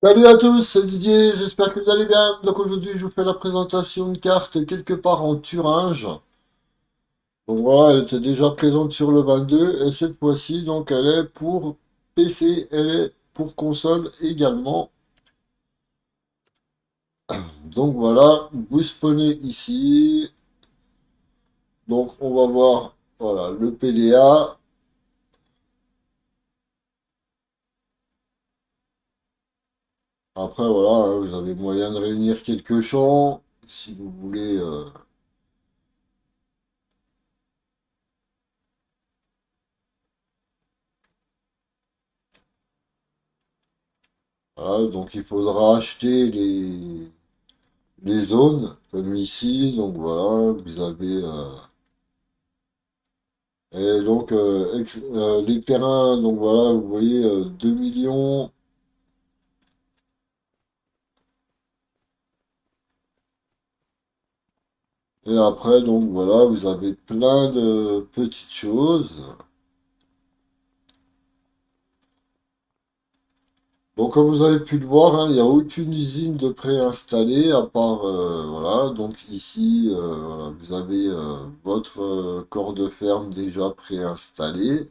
Salut à tous, c'est Didier, j'espère que vous allez bien. Donc aujourd'hui, je vous fais la présentation de cartes quelque part en Thuringe. Donc voilà, elle était déjà présente sur le 22 et cette fois-ci, donc elle est pour PC, elle est pour console également. Donc voilà, vous spawnez ici. Donc on va voir, voilà, le PDA. Après voilà, vous avez moyen de réunir quelques champs si vous voulez. Voilà, donc il faudra acheter les zones, comme ici, donc voilà, vous avez et donc les terrains, donc voilà, vous voyez 2 millions, et après, donc voilà, vous avez plein de petites choses. Donc comme vous avez pu le voir, hein, il n'y a aucune usine de préinstallée à part, voilà, donc ici, voilà, vous avez votre corps de ferme déjà préinstallé.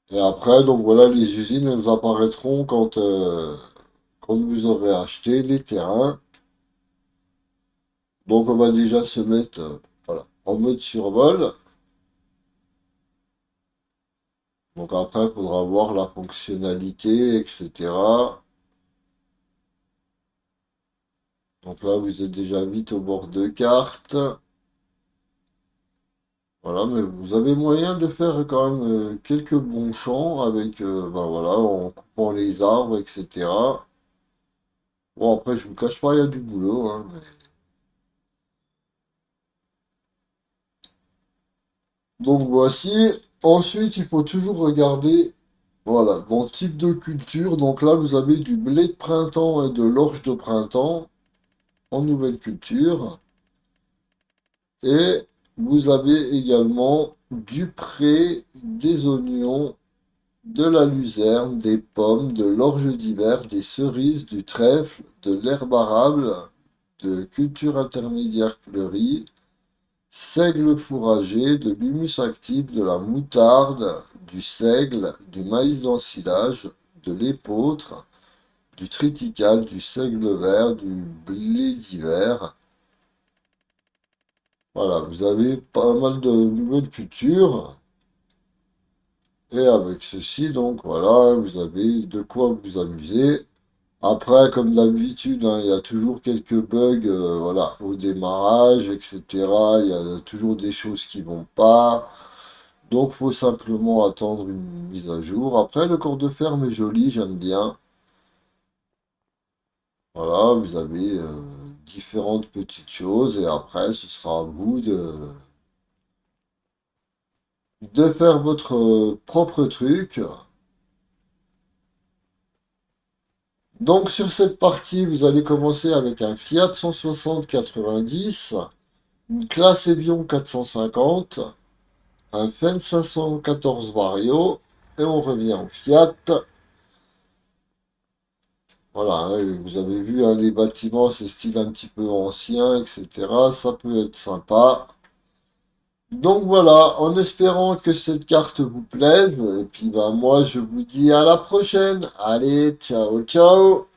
Et après, donc voilà, les usines, elles apparaîtront quand vous aurez acheté les terrains. Donc on va déjà se mettre voilà, en mode survol. Donc après, il faudra voir la fonctionnalité, etc. Donc là, vous êtes déjà vite au bord de carte. Voilà, mais vous avez moyen de faire quand même quelques bons champs avec, ben voilà, en coupant les arbres, etc. Bon, après, je vous cache pas, il y a du boulot, hein. Donc voici. Ensuite, il faut toujours regarder, voilà, mon type de culture. Donc là, vous avez du blé de printemps et de l'orge de printemps en nouvelle culture. Et vous avez également du pré, des oignons, de la luzerne, des pommes, de l'orge d'hiver, des cerises, du trèfle, de l'herbe arable, de culture intermédiaire fleurie, seigle fourragé, de l'humus actif, de la moutarde, du seigle, du maïs d'ensilage, de l'épeautre, du triticale, du seigle vert, du blé d'hiver. Voilà, vous avez pas mal de nouvelles cultures. Et avec ceci, donc voilà, vous avez de quoi vous amuser. Après, comme d'habitude, hein, il y a toujours quelques bugs, voilà, au démarrage, etc. Il y a toujours des choses qui vont pas. Donc, faut simplement attendre une mise à jour. Après, le corps de ferme est joli, j'aime bien. Voilà, vous avez différentes petites choses et après, ce sera à vous de faire votre propre truc. Donc, sur cette partie, vous allez commencer avec un Fiat 160 90, une classe Evion 450, un Fendt 514 Vario, et on revient au Fiat. Voilà, hein, vous avez vu hein, les bâtiments, c'est style un petit peu ancien, etc. Ça peut être sympa. Donc voilà, en espérant que cette carte vous plaise, et puis ben moi je vous dis à la prochaine. Allez, ciao ciao.